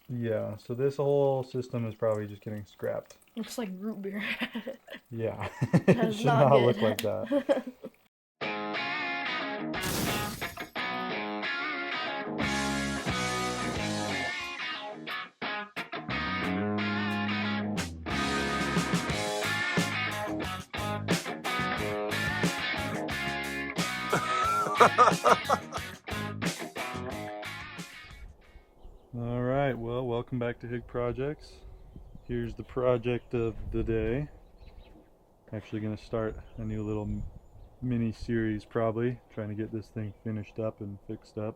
Yeah, so this whole system is probably just getting scrapped. Looks like root beer. Yeah, it That's should not not look good. like that. All right, well, welcome back to Higg Projects. Here's the project of the day. Actually going to start a new little mini series probably, trying to get this thing finished up and fixed up.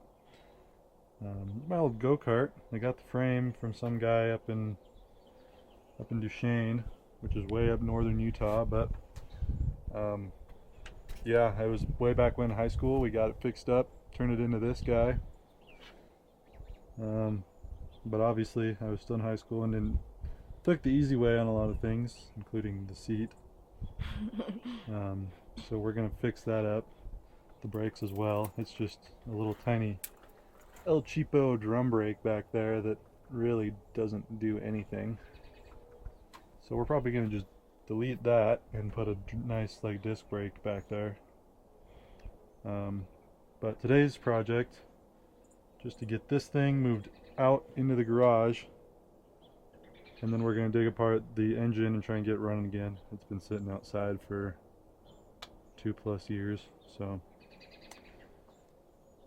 My old go-kart. I got the frame from some guy up in Duchesne, which is way up northern Utah, but um, yeah, it was way back when in high school. We got it fixed up, turned it into this guy. Um, but obviously, I was still in high school and then took the easy way on a lot of things, including the seat. Um, so we're gonna fix that up, the brakes as well. It's just a little tiny El Cheapo drum brake back there that really doesn't do anything. So we're probably gonna just delete that and put a nice like disc brake back there. Um, but today's project, just to get this thing moved out into the garage, and then we're gonna dig apart the engine and try and get it running again. It's been sitting outside for 2+ years, so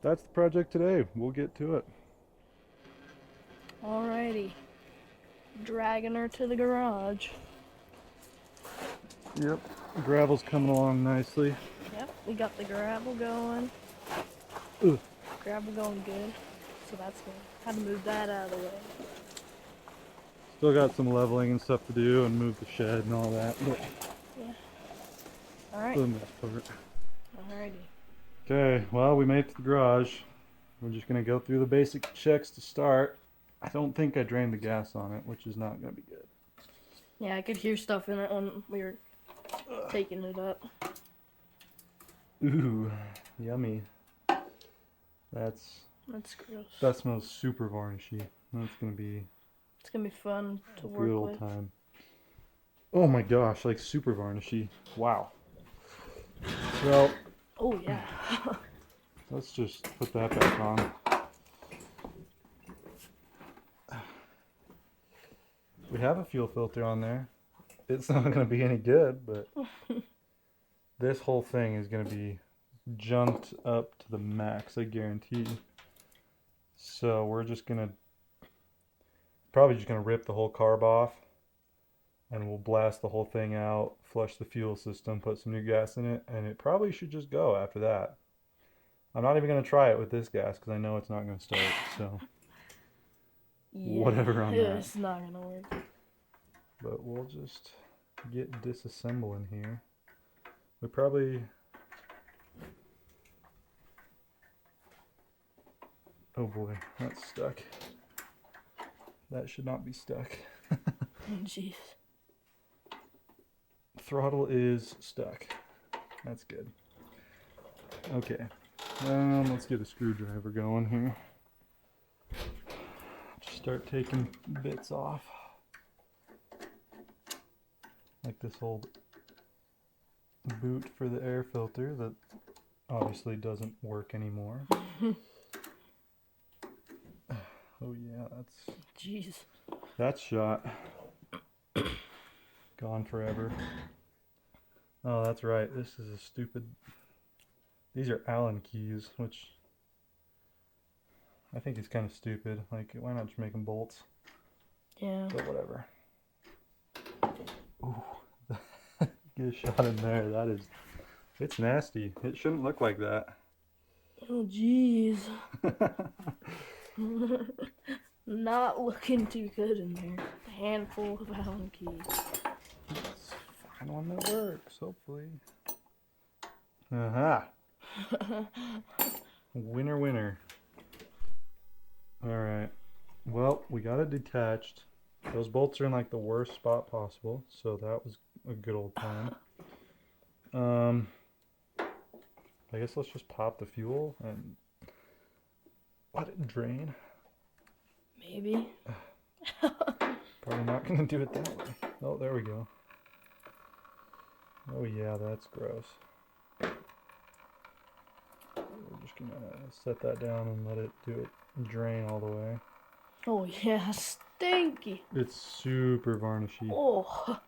that's the project today. We'll get to it. Alrighty. Dragging her to the garage. Yep, gravel's coming along nicely. Yep, we got the gravel going. Ugh. Gravel going good. So that's good. Had to move that out of the way. Still got some leveling and stuff to do and move the shed and all that. But Yeah. Alright. the mess part. Alrighty. Okay, well, we made it to the garage. We're just gonna go through the basic checks to start. I don't think I drained the gas on it, which is not gonna be good. Yeah, I could hear stuff in it when we were taking it up. Ooh, yummy. That's That's gross. that smells super varnishy. That's gonna be It's gonna be fun to a work good old with. time. Oh my gosh, like super varnishy. Wow. Well, Oh yeah. let's just put that back on. We have a fuel filter on there. It's not gonna be any good, but this whole thing is gonna be junked up to the max, I guarantee. So we're just gonna probably just gonna rip the whole carb off and we'll blast the whole thing out, flush the fuel system, put some new gas in it, and it probably should just go after that. I'm not even gonna try it with this gas because I know it's not gonna start. So Yeah. whatever on that. It's not gonna work. But we'll just get disassembling here. We probably. Oh boy, that's stuck. That should not be stuck. Jeez. Throttle is stuck. That's good. Okay. Let's get a screwdriver going here. Just start taking bits off. Like this old boot for the air filter that obviously doesn't work anymore. Oh yeah, Jeez. that's shot. Gone forever. Oh, that's right. This is a stupid. These are Allen keys, which I think is kind of stupid. Like, why not just make them bolts? Yeah. But whatever. Ooh, get a shot in there. That is, it's nasty. It shouldn't look like that. Oh jeez. Not looking too good in there. A handful of Allen keys. Let's find one that works, hopefully. Aha! Winner, winner. Alright. Well, we got it detached. Those bolts are in like the worst spot possible, so that was a good old time. I guess let's just pop the fuel and let it drain. Maybe. Probably not going to do it that way. Oh, there we go. Oh yeah, that's gross. We're just going to set that down and let it do it drain all the way. Oh yeah, stinky. It's super varnishy. Oh.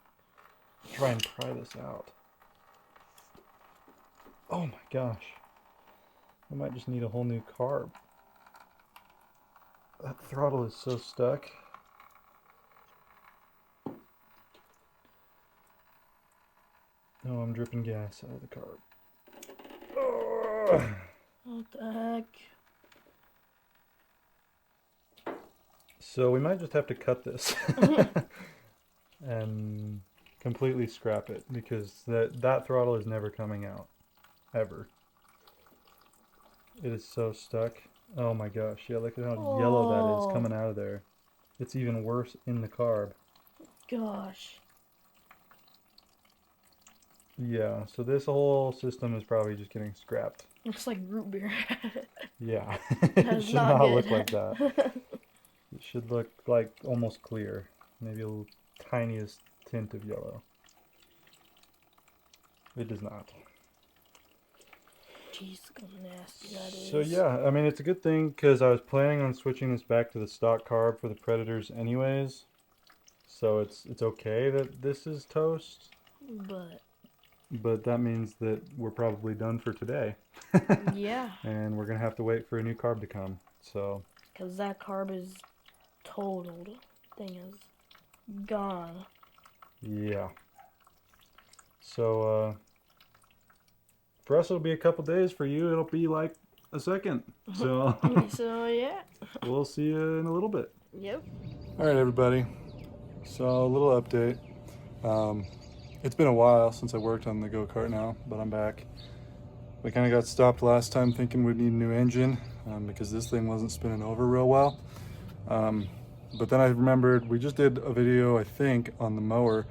Try and pry this out. Oh my gosh. I might just need a whole new carb. That throttle is so stuck. Oh, I'm dripping gas out of the carb. Oh. What the heck? So we might just have to cut this and completely scrap it, because that throttle is never coming out, ever. It is so stuck. Oh my gosh, yeah, look at how yellow that is coming out of there. It's even worse in the carb. Gosh. Yeah, so this whole system is probably just getting scrapped. Looks like root beer. Yeah, That it is should not not good. look like that. It should look like almost clear. Maybe a little tiniest tint of yellow. It does not. Jeez, look how nasty that is. So yeah, I mean, it's a good thing, because I was planning on switching this back to the stock carb for the Predators anyways. So it's okay that this is toast. But that means that we're probably done for today. Yeah. And we're going to have to wait for a new carb to come. So. Because that carb is totaled. Thing is gone. Yeah. So, for us it'll be a couple days. For you it'll be like a second. So. So yeah. We'll see you in a little bit. Yep. All right, everybody. So a little update. It's been a while since I worked on the go-kart now, but I'm back. We kind of got stopped last time thinking we'd need a new engine because this thing wasn't spinning over real well. But then I remembered we just did a video, I think, on the mower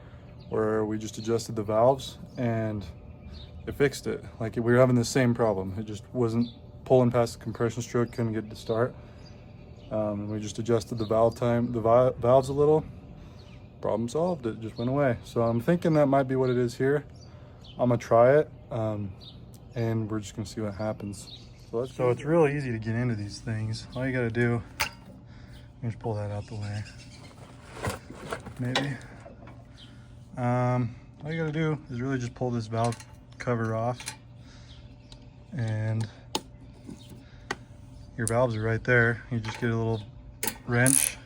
where we just adjusted the valves and it fixed it. Like, we were having the same problem. It just wasn't pulling past the compression stroke, couldn't get it to start. We just adjusted the valves a little. Problem solved. It just went away. So I'm thinking that might be what it is here. I'm gonna try it, and we're just gonna see what happens. So it's real easy to get into these things. All you gotta do, just pull that out the way. Maybe. All you gotta do is really just pull this valve cover off, and your valves are right there. You just get a little wrench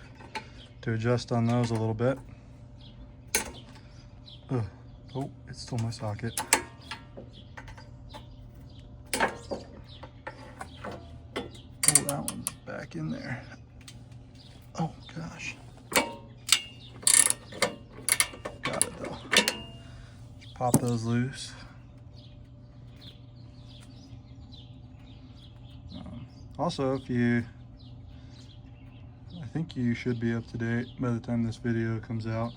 to adjust on those a little bit. Ugh. Oh, it's still my socket. Oh, that one's back in there. Oh gosh. Got it though. Just pop those loose. Also, I think you should be up to date by the time this video comes out.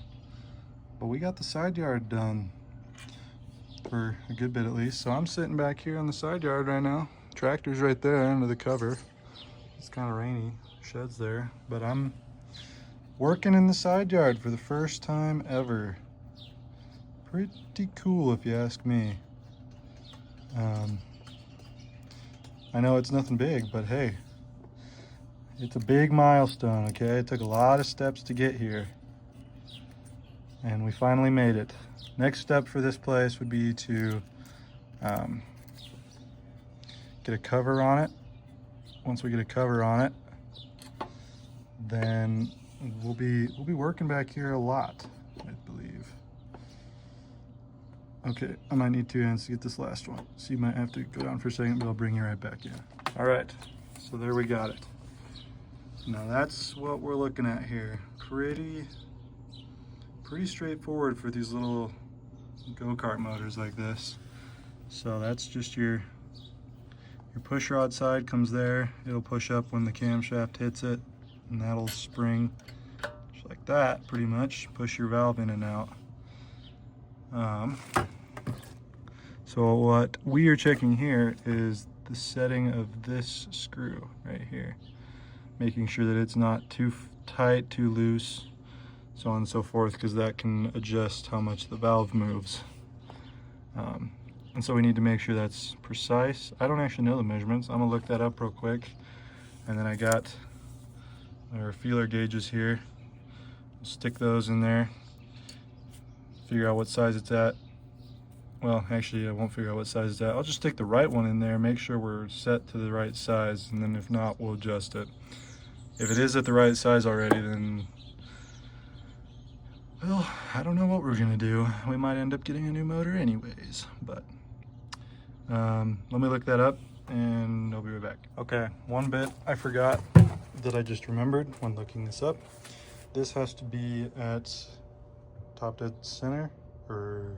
But we got the side yard done for a good bit at least. So I'm sitting back here on the side yard right now. Tractor's right there under the cover. It's kind of rainy, shed's there, but I'm working in the side yard for the first time ever. Pretty cool if you ask me. I know it's nothing big, but hey, it's a big milestone, okay? It took a lot of steps to get here. And we finally made it. Next step for this place would be to get a cover on it. Once we get a cover on it, then we'll be working back here a lot, I believe. Okay, I might need 2 hands to get this last one. So you might have to go down for a second, but I'll bring you right back in. All right, so there we got it. Now that's what we're looking at here. Pretty straightforward for these little go-kart motors like this. So that's just your push rod side comes there. It'll push up when the camshaft hits it, and that'll spring just like that, pretty much. Push your valve in and out. So what we are checking here is the setting of this screw right here, making sure that it's not too tight, too loose, so on and so forth, because that can adjust how much the valve moves. And so we need to make sure that's precise. I don't actually know the measurements. I'm gonna look that up real quick. And then I got our feeler gauges here. Stick those in there, figure out what size it's at. Well, actually I won't figure out what size it's at. I'll just stick the right one in there, make sure we're set to the right size, and then if not, we'll adjust it. If it is at the right size already, then, well, I don't know what we're gonna do. We might end up getting a new motor anyways, but let me look that up and I'll be right back. Okay, one bit I forgot that I just remembered when looking this up. This has to be at top dead center, or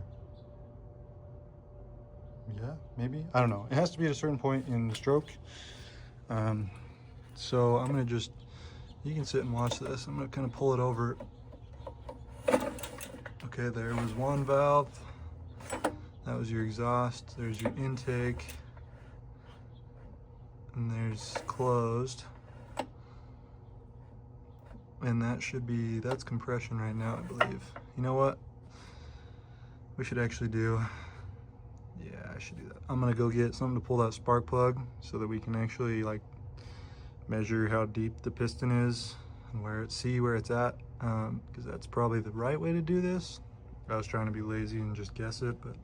yeah, maybe, I don't know. It has to be at a certain point in the stroke. So I'm gonna just, you can sit and watch this. I'm gonna kind of pull it over. Okay, there was one valve. That was your exhaust. There's your intake. And there's closed. And that should be, that's compression right now, I believe. You know what? We should actually do, yeah, I should do that. I'm gonna go get something to pull that spark plug so that we can actually like measure how deep the piston is and see where it's at, because that's probably the right way to do this. I was trying to be lazy and just guess it, but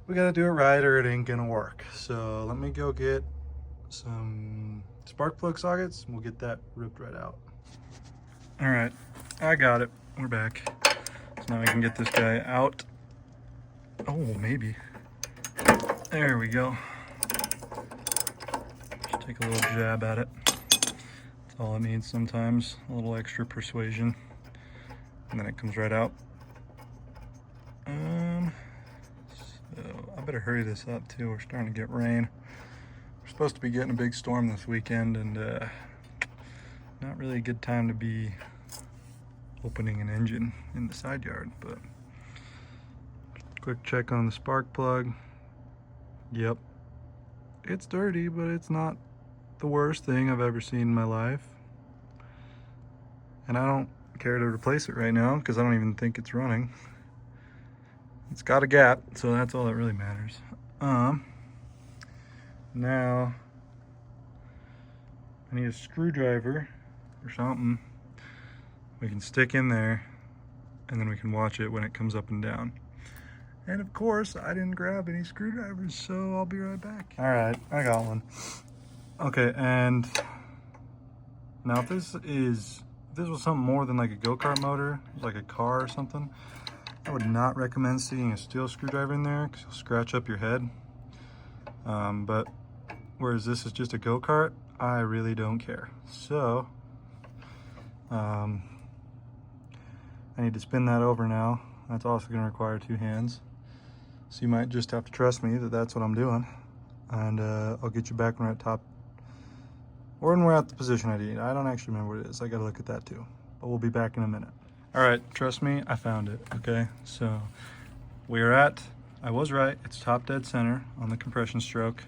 we gotta do it right or it ain't gonna work. So let me go get some spark plug sockets and we'll get that ripped right out. All right, I got it. We're back. So now we can get this guy out. Oh, maybe. There we go. Just take a little jab at it. That's all it needs sometimes. A little extra persuasion. And then it comes right out. So I better hurry this up too. We're starting to get rain. We're supposed to be getting a big storm this weekend, and not really a good time to be opening an engine in the side yard. But quick check on the spark plug. Yep, it's dirty, but it's not the worst thing I've ever seen in my life. And I don't care to replace it right now because I don't even think it's running. It's got a gap, so that's all that really matters. Now I need a screwdriver or something we can stick in there, and then we can watch it when it comes up and down. And of course, I didn't grab any screwdrivers, so I'll be right back. All right, I got one. Okay, and now if this was something more than like a go-kart motor, like a car or something, I would not recommend sticking a steel screwdriver in there because you'll scratch up your head. But whereas this is just a go-kart, I really don't care. So I need to spin that over now. That's also going to require 2 hands. So you might just have to trust me that that's what I'm doing. And I'll get you back when we're at top, or when we're at the position I need. I don't actually remember what it is. I got to look at that too. But we'll be back in a minute. All right, trust me, I found it, okay? So we're at, I was right, it's top dead center on the compression stroke.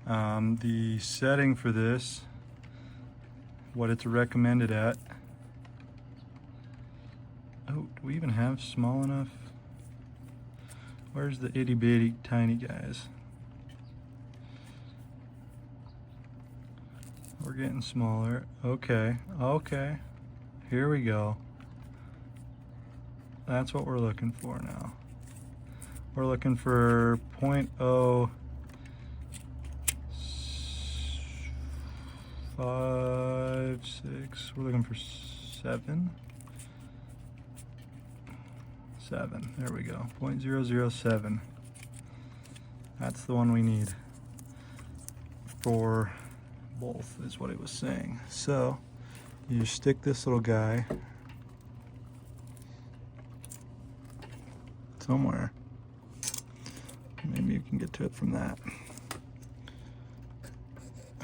The setting for this, what it's recommended at, oh, do we even have small enough? Where's the itty bitty tiny guys? We're getting smaller. Okay, okay, here we go. That's what we're looking for now. We're looking for 0.056. We're looking for 7. There we go. 0.007. That's the one we need for both, is what it was saying. So you stick this little guy somewhere. Maybe you can get to it from that.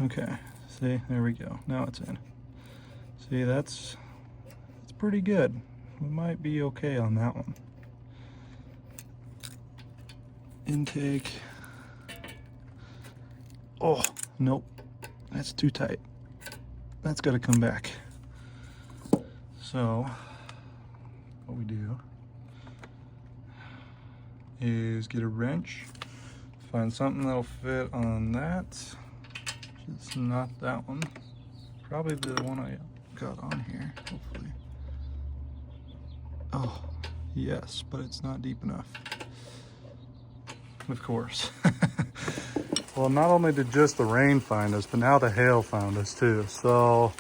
Okay, see, there we go. Now it's in. See, that's pretty good. We might be okay on that one. Intake. Oh, nope. That's too tight. That's got to come back. So what we do is get a wrench, find something that'll fit on that. It's not that one. Probably the one I got on here, hopefully. Oh, yes, but it's not deep enough. Of course. Well, not only did just the rain find us, but now the hail found us too. So,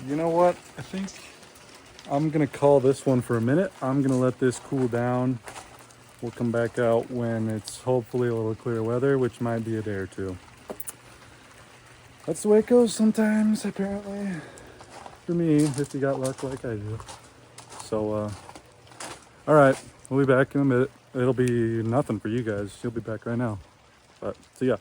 you know what? I think I'm gonna call this one for a minute. I'm gonna let this cool down. We'll come back out when it's hopefully a little clear weather, which might be a day or two. That's the way it goes sometimes, apparently. For me, if you got luck like I do. So, all right, we'll be back in a minute. It'll be nothing for you guys. You'll be back right now. But see ya.